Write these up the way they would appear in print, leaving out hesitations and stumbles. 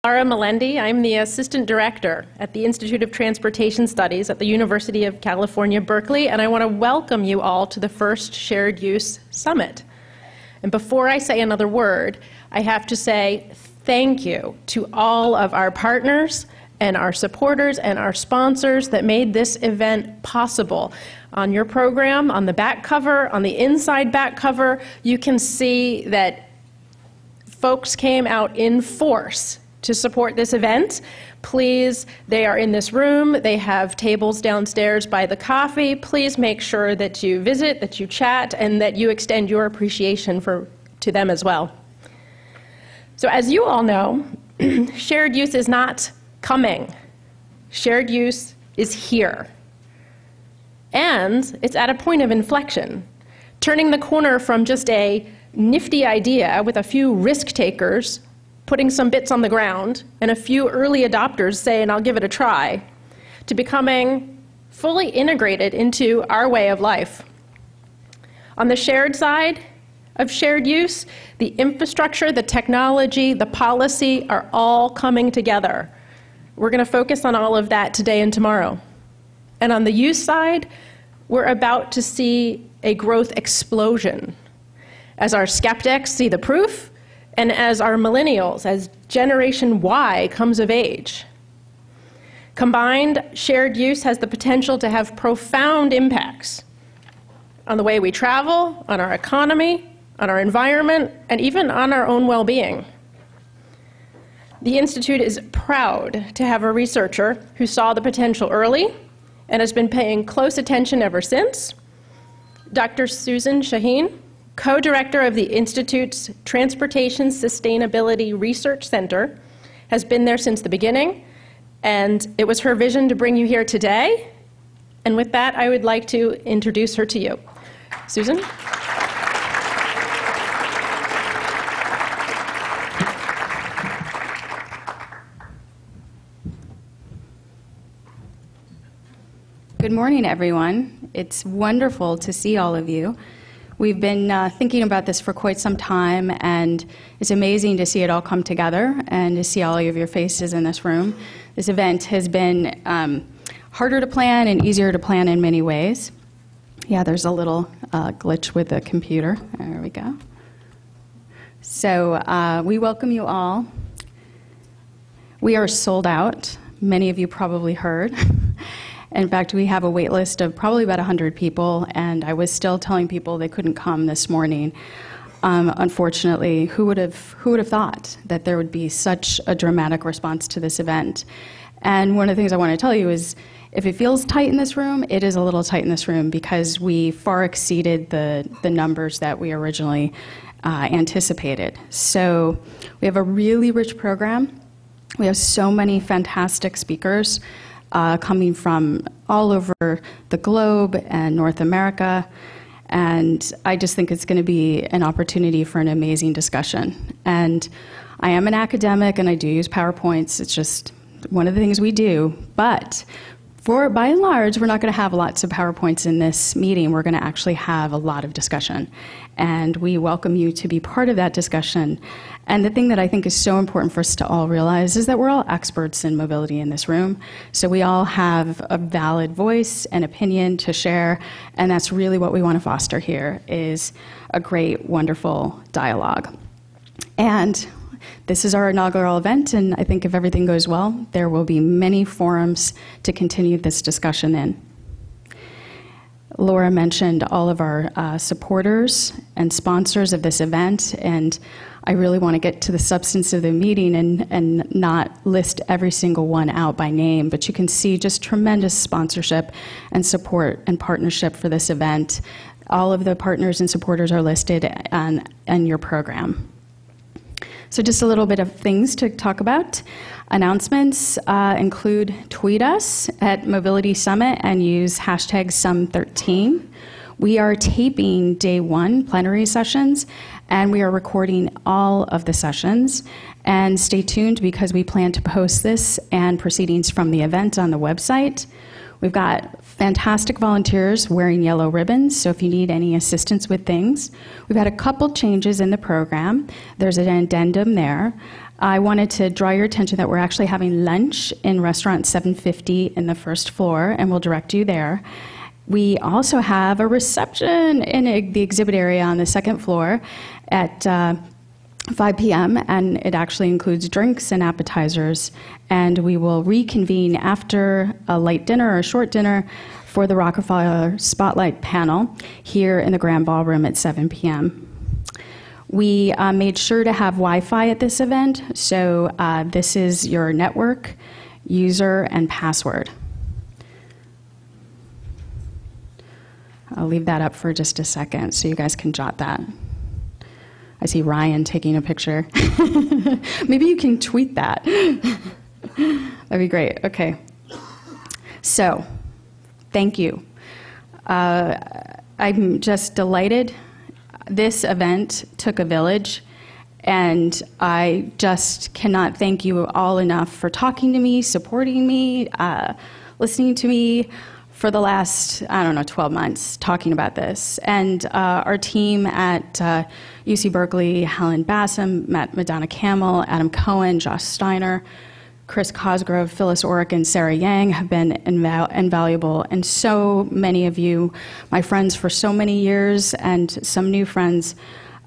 Melendy. I'm the Assistant Director at the Institute of Transportation Studies at the University of California, Berkeley, and I want to welcome you all to the first Shared Use Summit. And before I say another word, I have to say thank you to all of our partners and our supporters and our sponsors that made this event possible. On your program, on the back cover, on the inside back cover, you can see that folks came out in force to support this event. Please, they are in this room. They have tables downstairs by the coffee. Please make sure that you visit, that you chat, and that you extend your appreciation to them as well. So as you all know, shared use is not coming. Shared use is here. And it's at a point of inflection, turning the corner from just a nifty idea with a few risk takers putting some bits on the ground and a few early adopters saying, I'll give it a try, to becoming fully integrated into our way of life. On the shared side of shared use, the infrastructure, the technology, the policy are all coming together. We're going to focus on all of that today and tomorrow. And on the use side, we're about to see a growth explosion as our skeptics see the proof, and as our millennials, as Generation Y comes of age. Combined, shared use has the potential to have profound impacts on the way we travel, on our economy, on our environment, and even on our own well-being. The Institute is proud to have a researcher who saw the potential early and has been paying close attention ever since. Dr. Susan Shaheen, co-director of the Institute's Transportation Sustainability Research Center, has been there since the beginning, and it was her vision to bring you here today. And with that, I would like to introduce her to you. Susan? Good morning, everyone. It's wonderful to see all of you. We've been thinking about this for quite some time, and it's amazing to see it all come together and to see all of your faces in this room. This event has been harder to plan and easier to plan in many ways. Yeah, there's a little glitch with the computer. There we go. So we welcome you all. We are sold out. Many of you probably heard. In fact, we have a wait list of probably about 100 people, and I was still telling people they couldn't come this morning. Unfortunately, who would have thought that there would be such a dramatic response to this event? And one of the things I want to tell you is, if it feels tight in this room, it is a little tight in this room because we far exceeded the numbers that we originally anticipated. So we have a really rich program. We have so many fantastic speakers coming from all over the globe and North America, and I just think it's going to be an opportunity for an amazing discussion. And I am an academic and I do use PowerPoints. It's just one of the things we do, but by and large, we're not going to have lots of PowerPoints in this meeting. We're going to actually have a lot of discussion, and we welcome you to be part of that discussion. And the thing that I think is so important for us to all realize is that we're all experts in mobility in this room, so we all have a valid voice and opinion to share, and that's really what we want to foster here, is a great, wonderful dialogue. And this is our inaugural event, and I think if everything goes well, there will be many forums to continue this discussion in. Laura mentioned all of our supporters and sponsors of this event, and I really want to get to the substance of the meeting and not list every single one out by name, but you can see just tremendous sponsorship and support and partnership for this event. All of the partners and supporters are listed on your program. So just a little bit of things to talk about. Announcements include tweet us at Mobility Summit and use hashtag #Sum13. We are taping day 1 plenary sessions, and we are recording all of the sessions. And stay tuned because we plan to post this and proceedings from the event on the website. We've got fantastic volunteers wearing yellow ribbons, so if you need any assistance with things. We've had a couple changes in the program. There's an addendum there. I wanted to draw your attention that we're actually having lunch in restaurant 750 in the first floor, and we'll direct you there. We also have a reception in the exhibit area on the second floor at 5 p.m., and it actually includes drinks and appetizers. And we will reconvene after a light dinner or a short dinner for the Rockefeller Spotlight panel here in the Grand Ballroom at 7 p.m. We made sure to have Wi-Fi at this event, so this is your network, user, and password. I'll leave that up for just a second so you guys can jot that. I see Ryan taking a picture. Maybe you can tweet that. That'd be great. Okay. So, thank you. I'm just delighted. This event took a village, and I just cannot thank you all enough for talking to me, supporting me, listening to me for the last, 12 months talking about this. And our team at UC Berkeley, Helen Bassam, Madonna Camel, Adam Cohen, Josh Steiner, Chris Cosgrove, Phyllis Orrick, and Sarah Yang have been invaluable. And so many of you, my friends for so many years, and some new friends,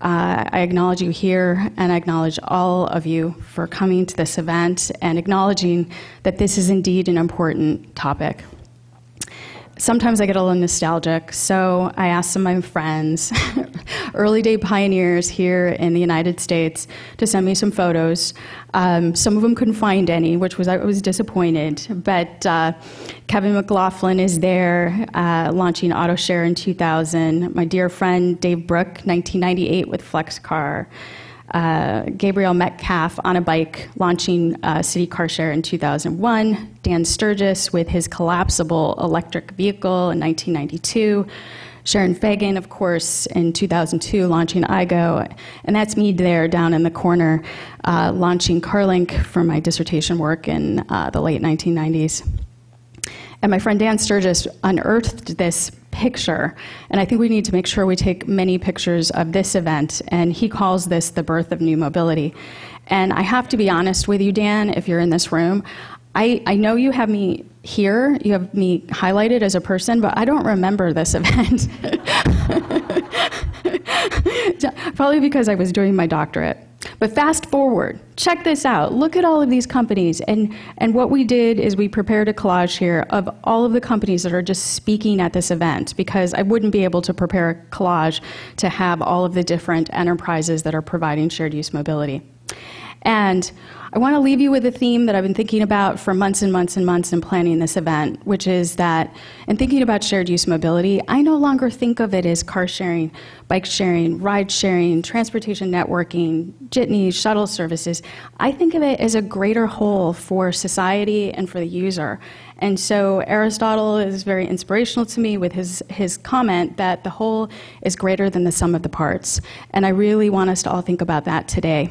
I acknowledge you here, and I acknowledge all of you for coming to this event and acknowledging that this is indeed an important topic. Sometimes I get a little nostalgic, so I asked some of my friends, early day pioneers here in the United States, to send me some photos. Some of them couldn't find any, I was disappointed, but Kevin McLaughlin is there, launching AutoShare in 2000. My dear friend Dave Brook, 1998 with FlexCar. Gabriel Metcalf on a bike launching City Car Share in 2001, Dan Sturgis with his collapsible electric vehicle in 1992, Sharon Fagan, of course, in 2002 launching iGo, and that's me there down in the corner launching CarLink for my dissertation work in the late 1990s. And my friend Dan Sturgis unearthed this picture, and I think we need to make sure we take many pictures of this event, and he calls this the birth of new mobility. And I have to be honest with you, Dan, if you're in this room, I know you have me here, you have me highlighted as a person, but I don't remember this event. Probably because I was doing my doctorate. But fast forward, check this out. Look at all of these companies. And what we did is we prepared a collage here of all of the companies that are just speaking at this event, because I wouldn't be able to prepare a collage to have all of the different enterprises that are providing shared use mobility. And I want to leave you with a theme that I've been thinking about for months and months and months in planning this event, which is that in thinking about shared use mobility, I no longer think of it as car sharing, bike sharing, ride sharing, transportation networking, jitneys, shuttle services. I think of it as a greater whole for society and for the user. And so Aristotle is very inspirational to me with his comment that the whole is greater than the sum of the parts. And I really want us to all think about that today.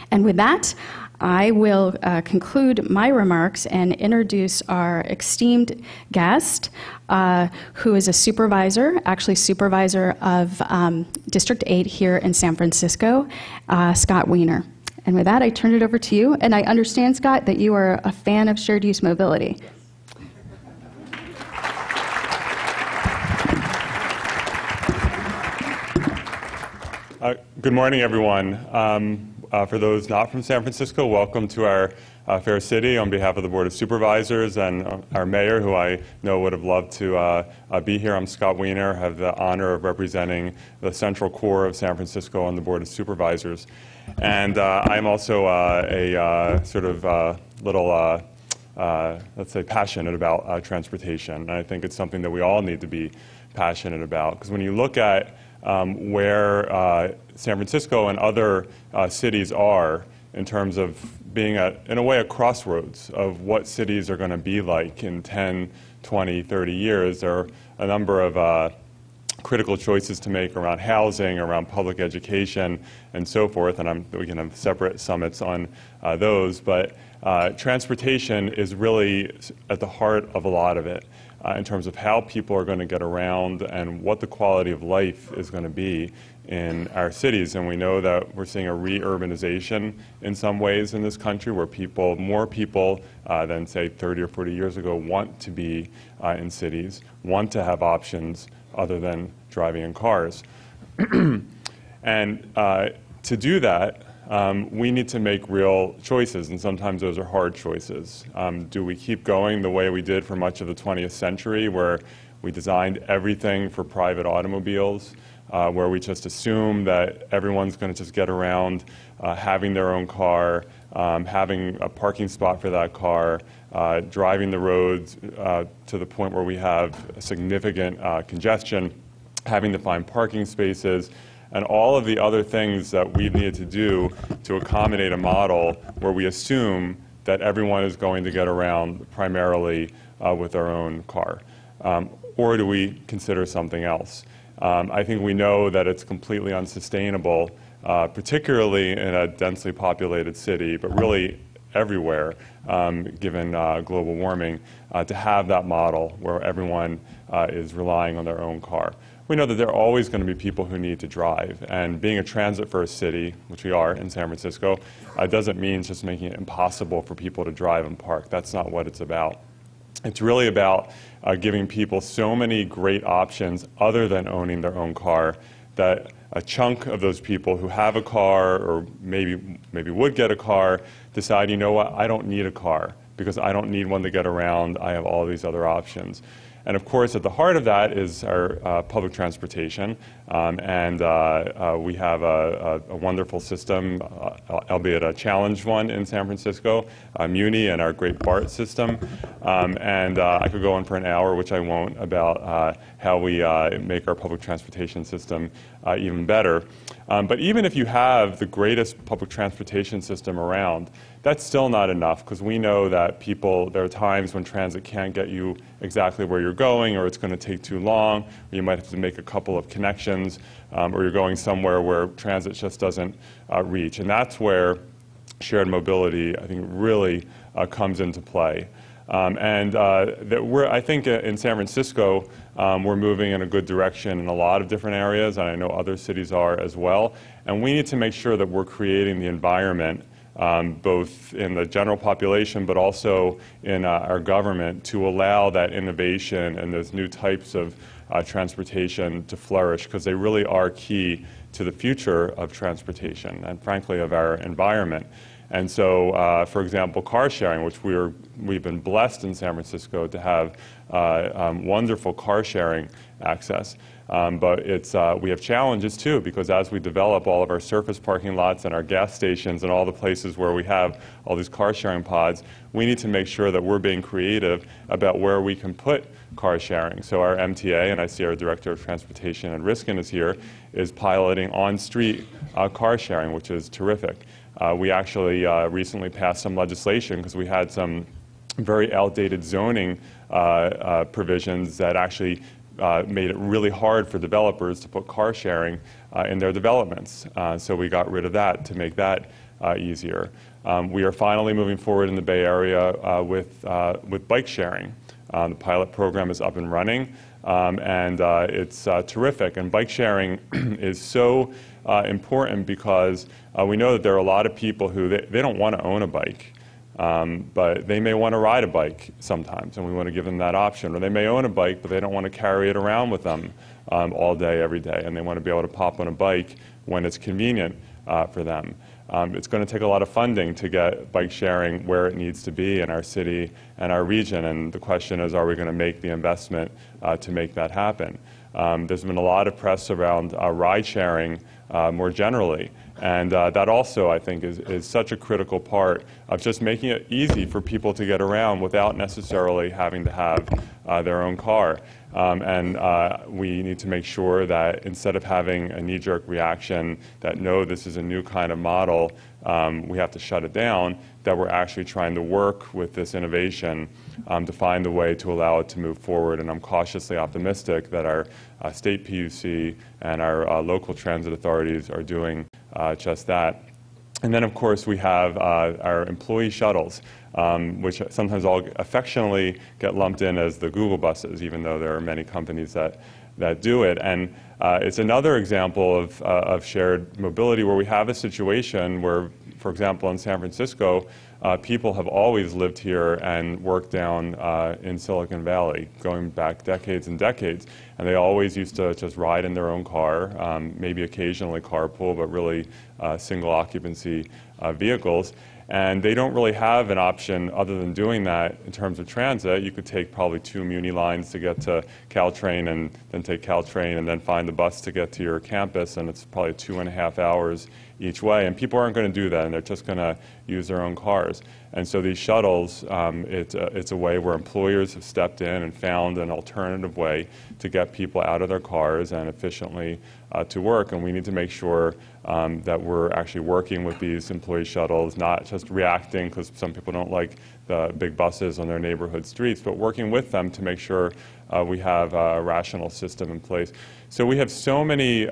And with that, I will conclude my remarks and introduce our esteemed guest, who is a supervisor, actually supervisor of District 8 here in San Francisco, Scott Wiener. And with that, I turn it over to you. And I understand, Scott, that you are a fan of shared use mobility. Good morning, everyone. For those not from San Francisco, welcome to our fair city. On behalf of the Board of Supervisors and our mayor, who I know would have loved to be here, I'm Scott Wiener, have the honor of representing the central core of San Francisco on the Board of Supervisors. And I'm also a sort of little, let's say, passionate about transportation. And I think it's something that we all need to be passionate about. Because when you look at where San Francisco and other cities are in terms of being, in a way, a crossroads of what cities are going to be like in 10, 20, 30 years. There are a number of critical choices to make around housing, around public education, and so forth, and we can have separate summits on those. But transportation is really at the heart of a lot of it in terms of how people are going to get around and what the quality of life is going to be in our cities. And we know that we're seeing a re-urbanization in some ways in this country where more people than, say, 30 or 40 years ago want to be in cities, want to have options other than driving in cars. And to do that, we need to make real choices, and sometimes those are hard choices. Do we keep going the way we did for much of the 20th century, where we designed everything for private automobiles, where we just assume that everyone's going to just get around having their own car, having a parking spot for that car, driving the roads to the point where we have significant congestion, having to find parking spaces, and all of the other things that we've needed to do to accommodate a model where we assume that everyone is going to get around primarily with their own car? Or do we consider something else? I think we know that it's completely unsustainable, particularly in a densely populated city, but really everywhere, given global warming, to have that model where everyone is relying on their own car. We know that there are always going to be people who need to drive, and being a transit-first city, which we are in San Francisco, doesn't mean just making it impossible for people to drive and park. That's not what it's about. It's really about giving people so many great options other than owning their own car that a chunk of those people who have a car or maybe would get a car decide, you know what, I don't need a car because I don't need one to get around. I have all these other options. And of course, at the heart of that is our public transportation, and we have a wonderful system, albeit a challenged one in San Francisco, Muni and our Great BART system. And I could go on for an hour, which I won't, about how we make our public transportation system even better. But even if you have the greatest public transportation system around, that's still not enough, because we know that there are times when transit can't get you exactly where you're going, or it's going to take too long, or you might have to make a couple of connections, or you're going somewhere where transit just doesn't reach. And that's where shared mobility, I think, really comes into play. I think in San Francisco, we're moving in a good direction in a lot of different areas, and I know other cities are as well. And we need to make sure that we're creating the environment, both in the general population but also in our government, to allow that innovation and those new types of transportation to flourish, because they really are key to the future of transportation and, frankly, of our environment. And so, for example, car sharing, which we've been blessed in San Francisco to have wonderful car sharing access. But we have challenges too, because as we develop all of our surface parking lots and our gas stations and all the places where we have all these car sharing pods, we need to make sure that we're being creative about where we can put car sharing. So our MTA, and I see our Director of Transportation and Riskin is here, is piloting on-street car sharing, which is terrific. We actually recently passed some legislation because we had some very outdated zoning provisions that actually made it really hard for developers to put car sharing in their developments. So we got rid of that to make that easier. We are finally moving forward in the Bay Area with bike sharing. The pilot program is up and running, and it's terrific. And bike sharing is so important because we know that there are a lot of people who they don't want to own a bike. But they may want to ride a bike sometimes, and we want to give them that option. Or they may own a bike, but they don't want to carry it around with them all day, every day, and they want to be able to pop on a bike when it's convenient for them. It's going to take a lot of funding to get bike sharing where it needs to be in our city and our region, and the question is, are we going to make the investment to make that happen? There's been a lot of press around ride sharing more generally. And that also, I think, is such a critical part of just making it easy for people to get around without necessarily having to have their own car. And we need to make sure that instead of having a knee-jerk reaction that, no, this is a new kind of model, we have to shut it down, that we're actually trying to work with this innovation to find a way to allow it to move forward. And I'm cautiously optimistic that our state PUC and our local transit authorities are doing just that. And then, of course, we have our employee shuttles, which sometimes all affectionately get lumped in as the Google buses, even though there are many companies that do it. And it's another example of shared mobility where we have a situation where, for example, in San Francisco, people have always lived here and worked down in Silicon Valley, going back decades and decades. And they always used to just ride in their own car, maybe occasionally carpool, but really single occupancy vehicles. And they don't really have an option other than doing that in terms of transit. You could take probably 2 Muni lines to get to Caltrain and then take Caltrain and then find the bus to get to your campus, and it's probably 2.5 hours each way. And people aren't going to do that, and they're just going to use their own cars. And so these shuttles, it's a way where employers have stepped in and found an alternative way to get people out of their cars and efficiently to work. And we need to make sure that we're actually working with these employee shuttles, not just reacting because some people don't like the big buses on their neighborhood streets, but working with them to make sure we have a rational system in place. So we have so many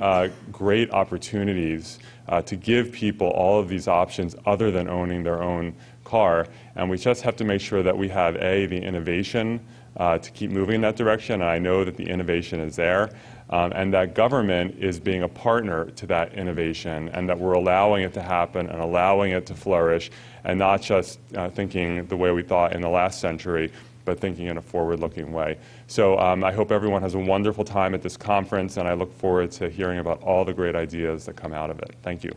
great opportunities to give people all of these options other than owning their own car, and we just have to make sure that we have the innovation to keep moving in that direction, and I know that the innovation is there, and that government is being a partner to that innovation, and that we're allowing it to happen and allowing it to flourish, and not just thinking the way we thought in the last century, but thinking in a forward-looking way. So I hope everyone has a wonderful time at this conference, and I look forward to hearing about all the great ideas that come out of it. Thank you.